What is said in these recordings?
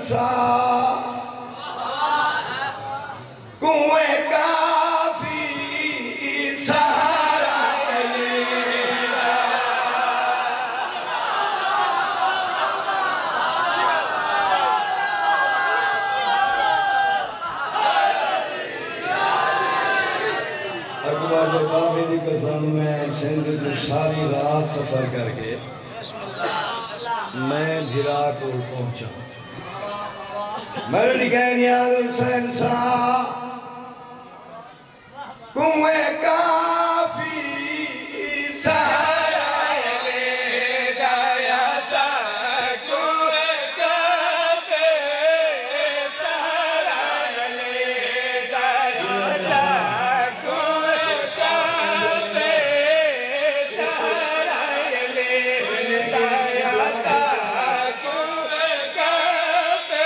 سا کنویں کافی سہارا اکبر بابے دی قسم میں سندھ کی ساری رات سفر کر کے میں بھرا کو پہنچا میرے کہہ نیاز حسین صاحب کنویں کافی سہارا لے گیا سا کنویں کافی سہارا لے گیا سا کنویں کافی سہارا لے گیا سا کنویں کافی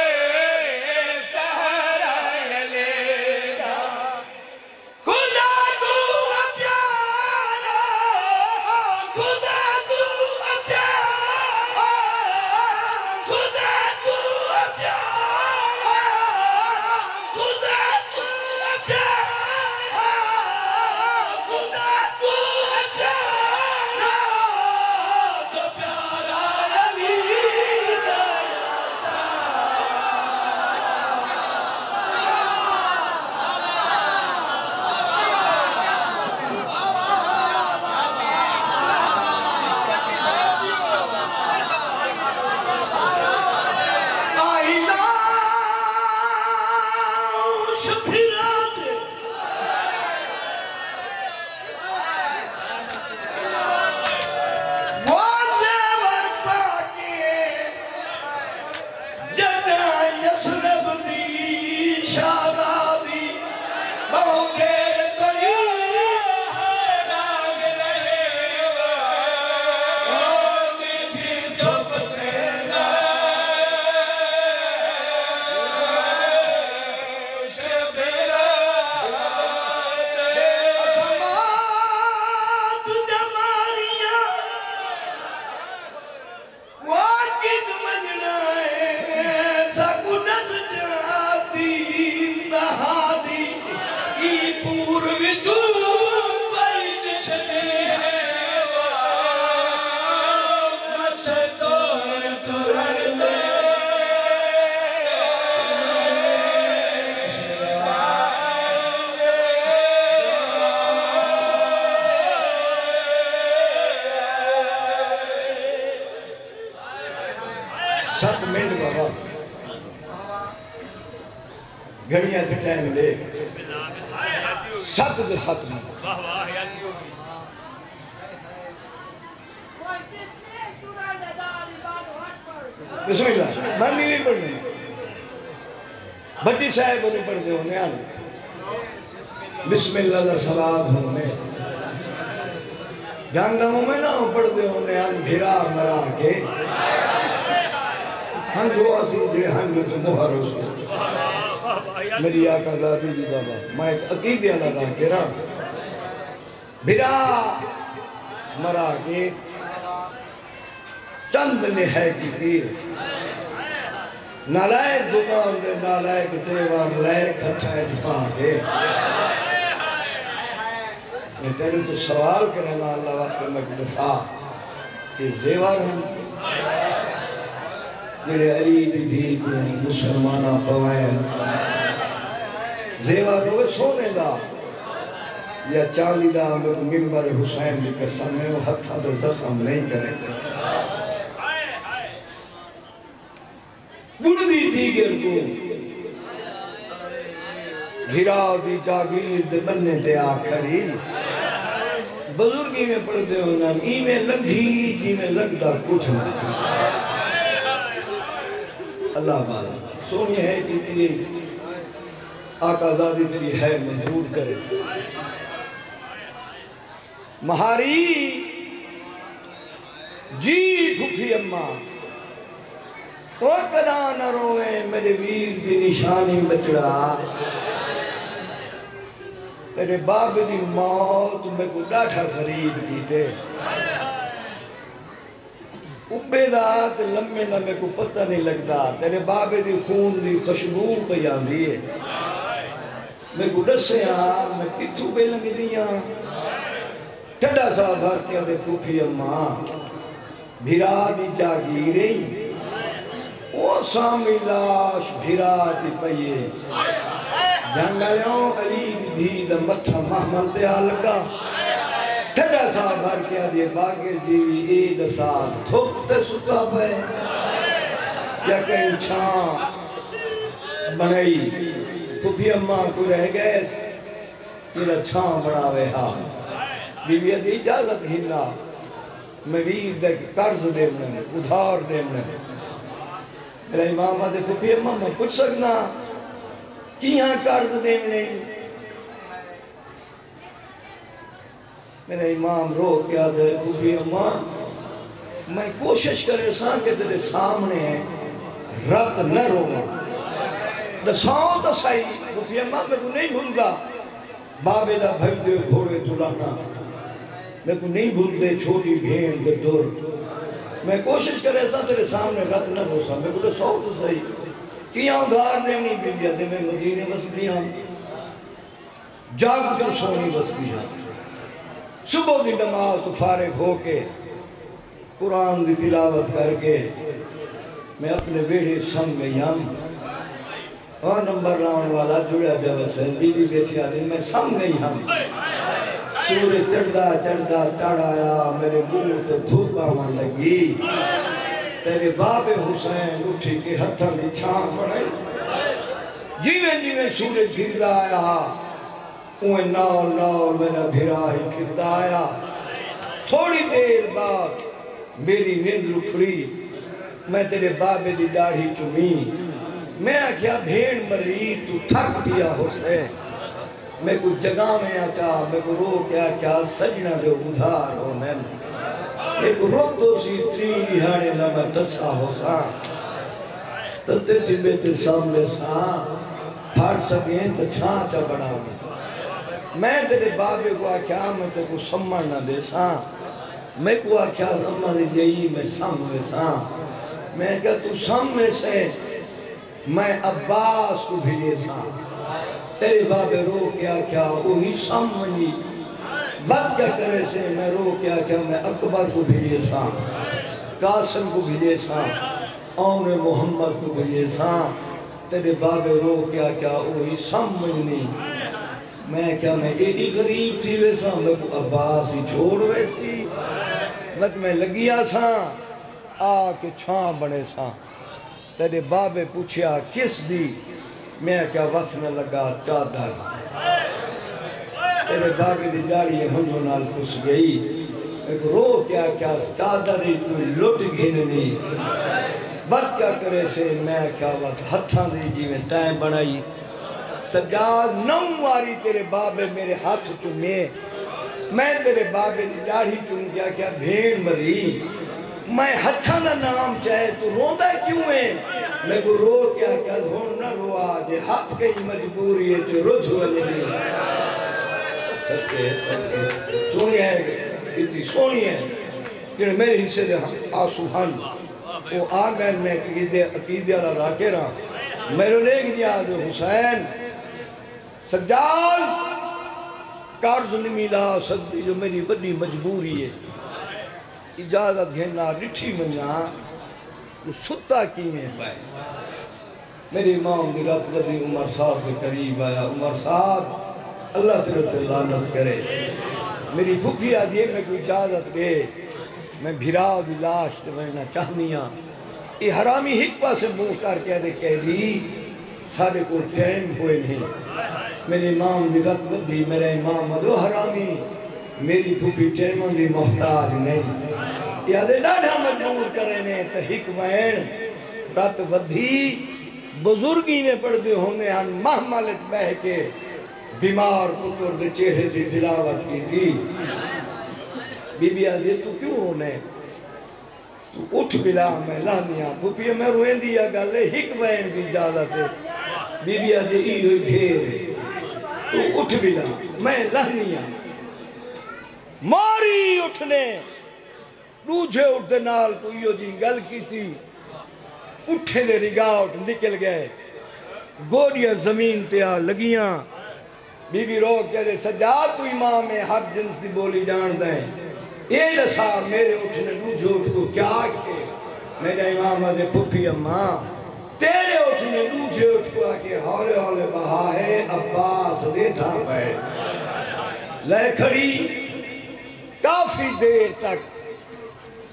سہارا لے گیا خدا تو پیارا خدا تو پیارا خدا تو پیارا خدا تو پیارا خدا تو پیارا تو پیارا علی I love Shapirate. Whatever pocket, Jana Yasrabdi Shadadi, Bauke Tari Rag Rahe Meethi Dupte Asamaat Jamariya Wajid Majnae Sakunas Jati Dahadi I Purvichu Vaid Shade Masato Turande سات منٹ بابا گھڑیاں تھے ٹائم لے سات دے سات منٹ بسم اللہ میں نہیں پڑھنے بٹی صاحب نہیں پڑھتے ہونے آنے بسم اللہ دا صلاة ہونے جہنموں میں نہ پڑھتے ہونے آنے بھیرا مرا کے ہم جو آسی جے ہم جو تو مہر ہو سو میری آقا ذاتی دی بابا میں ایک عقیدی اللہ دا کے رہا بھرا مرا کے چند نے ہے کی تیر نالائک دکان دے نالائک سیوار لائے کھٹائے چھپا کے میں تیرے تو سوال کرنا اللہ واسے مجلس کہ زیوار ہم جڑے علی دی تھی مسلمانہ پوائن زیوار ہوئے سونے دا یا چالی دا ممبر حسین جی قسم میں وہ ہتھا دے زخم نہیں کریں گڑی دیگر کو گھرا دی جاگیر دے بننے تے آکھری بزرگی میں پڑھتے ہونا ای میں لگھی جی میں لگدہ کچھ نہ اللہ بالا سونی ہے کہ تیری آقا زادی تیری ہے منظور کرے مہاری جی کھوکھی اممہ وہ کدا نہ روئے میرے ویر دی نشانی بچڑا تیرے باپ دی موت میں کو ڈاٹھا غریب کیتے ابے دا تے لمے لمے کو پتہ نہیں لگتا تیرے بابے دی خون دی خوشبو پہ آندھی ہے میں کو ڈسے میں کتھو پہ لنگ دیاں ٹھڈا سا بھر کے دے پھوپھی اماں بھیرا دی جاگیریں وہ سامی لاش بھیرا دی پئیے جنگلیوں علی دی دا متھا محمل تے آلگا ٹھڈا سا بھر کے دے باگر جیوی عید ساتھ تھوکتے ستا پہ یا کہیں چھان بنائی پھوپھی اماں کو رہ گئے میرا چھان بڑھاوے ہاں بی بی دی اجازت ہننا میں ویر دے قرض دے میں ادھار دے میں میرا امام آدھے پھوپھی اماں میں پوچھ سکنا کیاں قرض دے میں میرا امام رو کیا دے پھوپھی اماں میں کوشش کرے ساں کہ تیرے سامنے رت نہ روگا دساؤں تو صحیح پھوپھی اماں میں کو نہیں بھولتا بابے دا بھائی دے گھوڑے تلانا میں کو نہیں بھولتے چھوٹی بھین دے دور میں کوشش کرے سا تیرے سامنے رت نہ ہو سا میں کو سو تو صحیح کیاں ادھار نہیں بلیا دے میں مدینے بسدیاں جاگ تو سونی بسدیاں صبح دی نماز تو فارغ ہو کے قرآن دی تلاوت کر کے میں اپنے بیڑے سنگ میں یم اور نمبر راؤن والا جڑا بیا وسن بی بی بیٹھی آدھی میں سنگ گئی ہم سورج چڑھدا چڑھ آیا میرے منہ تو دھوپ آمان لگی تیرے باب حسین اٹھی کے ہتھا دی چھان پڑے جیویں سورج گردا آیا اوہ نال میرا بھرا ہی گردا آیا تھوڑی دیر بعد میری نیند رکھڑی میں تیرے بابے دی داڑھی چمی میں کیا بھیڑ مری تو تھک پیا حسین میں کو جگہ میں آتا میں کو رو کیا سجنہ جو ادھار ہو میں ایک روتو سی تری ہانے نمہ دسا ہو سا تتے ٹبے تے سامنے سا پھاڑ سکیں تو چھانچا بڑھا ہوں میں تیرے بابے کو آکھیا میں تے کو سمجھ نہ دے سا میں کو آکھیا سمجھ جئی میں سامنے سا میں کہا تو سامنے سے میں عباس کو بھیجے سا تیرے بابے رو کیا وہی سامنی بات کیا کرے سے میں رو کیا میں اکبر کو بھیجے سا قاسم کو بھیجے سا اون محمد کو بھیجے سا تیرے بابے رو کیا وہی سامنی میں کیا میں ایڈی غریب تھی ویسا میں کو عباس ہی چھوڑ ویسی مت میں لگیا سا آ کے چھان بنے سا تیرے بابے پوچھیا کس دی میں کیا وسن لگا چادر تیرے بابے دی داڑھی ہنجو نال پس گئی ایک رو کیا چادر ہی کوئی لٹ گھننی بات کیا کرے سے میں کیا وقت ہتھاں دی جی میں ٹائم بنائی سجاد نواری تیرے بابے میرے ہاتھ چمے میں تیرے بابے دی داڑھی چم کیا بھیڑ مری میں ہتھاں دا نام چاہے تو روندہ کیوں ہے میں کو رو کیا دھون نہ رو آجے ہاتھ کئی مجبوری ہے جو رجھ وجلی سچے سونی ہے اتنی سونی ہے کہ میرے حصے دے آسو ہن وہ آگئے میں عقیدے اللہ راکے رہا میرے لیک دیا جو حسین سجال قرض نہیں ملا سکتی جو میری بڑی مجبوری ہے اجازت گھننا رٹھی مننا وہ ستا کینے پائے میری امام دی رات ودی عمر صاحب کے قریب آیا عمر صاحب اللہ تیرے لعنت کرے میری بھوکی آدھی میں کوئی اجازت دے میں بھیرا بھی لاش ورنہ چاہنیاں یہ حرامی حکمہ سے منہ کر کے دے کہہ دی سارے کو ٹائم ہوئے نہیں میری امام دی رات ودی میرا امام ادو حرامی میری بھوکی ٹائموں دی محتاج نہیں یادے ڈاڑھا مجبور کرنے تا حکمین رات ودھی بزرگی میں پڑھتے ہونے ہن محملت بہ کے بیمار پتر دے چہرے دی تلاوت کی تھی بی بی آدھے تو کیوں ہونے تو اٹھ بلا میں لانیاں پھوپی میں روئیں دیا گلے حکمین دی اجازت ہے بی بی آدھے ای ہوئی پھیر تو اٹھ بلا میں لانیاں ماری اٹھنے دوجھے اٹھتے نال تو یہ جی گل کی تھی اٹھے دے رگاوٹ نکل گئے گوڑیاں زمین تے آ لگیاں بی بی روک کہتے سجاد تو امام ہر جنس دی بولی جان دیں اے نسا میرے اٹھنے دوجھے اٹھ کو کیا کہ میرے امام دے پھپھی اماں تیرے اٹھنے دوجھے اٹھ کو آکے ہولے ہولے بہا ہے عباس دے تھا پہ لے کھڑی کافی دیر تک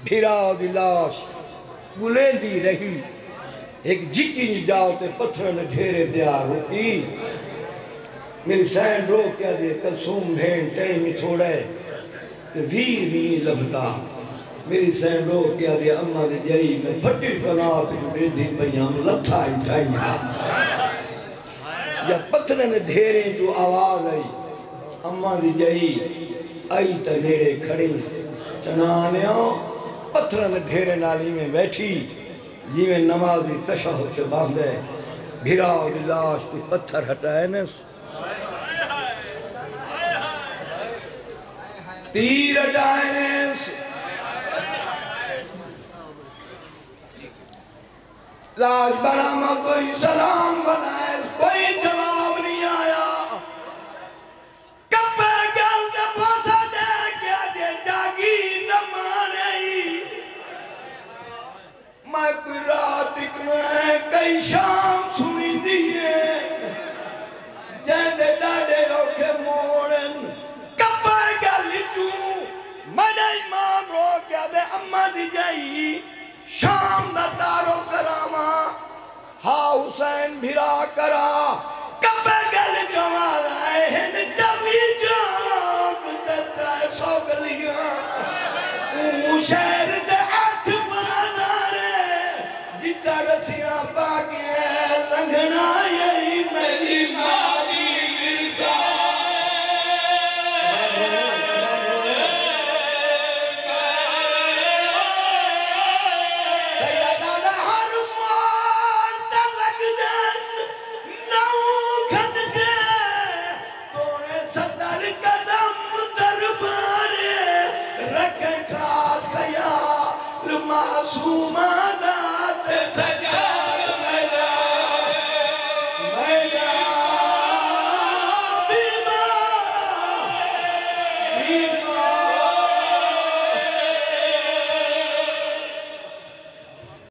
بھیراؤ دی لاش گلے دی رہی ایک جکی نہیں جاؤ تے پتھر نے ڈھیرے تیار ہوتی میری سین رو کیا دے کلسوم بھین ٹیمی تھوڑے تے ویر نہیں لگتا میری سین رو کیا دے اممہ دے جائی میں پھٹی فنات جڑے دی پیام لتھا ہی تھائی یا پتھر نے ڈھیرے جو آواز آئی اممہ دی جائی آئی تا نیڑے کھڑی چنانیوں پتھر نے ڈھیرے نالی میں بیٹھی جی میں نمازی تشہد سے باندھے بھیراؤ لاش کوئی پتھر ہٹائے نس تیر ہٹائے نس لاش برامہ کوئی سلام بنائے کوئی جواب نہیں آیا کپے گل کے پاسا دے کیا دے جاگی نمانے میں کوئی رات میں کئی شام سنی دیئے جہنے لاڑے اوکے موڑن کپے گل چوں میرے امام رو کیا دے اممہ دی جائی شام دا دارو کراما ہاں حسین بھیرا کرا کبے گل جوان آئے ہیں جبی جاک تترائے سو گلیاں شہر دے آٹھ بازارے جتا رسیاں پاکیاں لنگنا یہی میری ماری مرزا معصوم آدات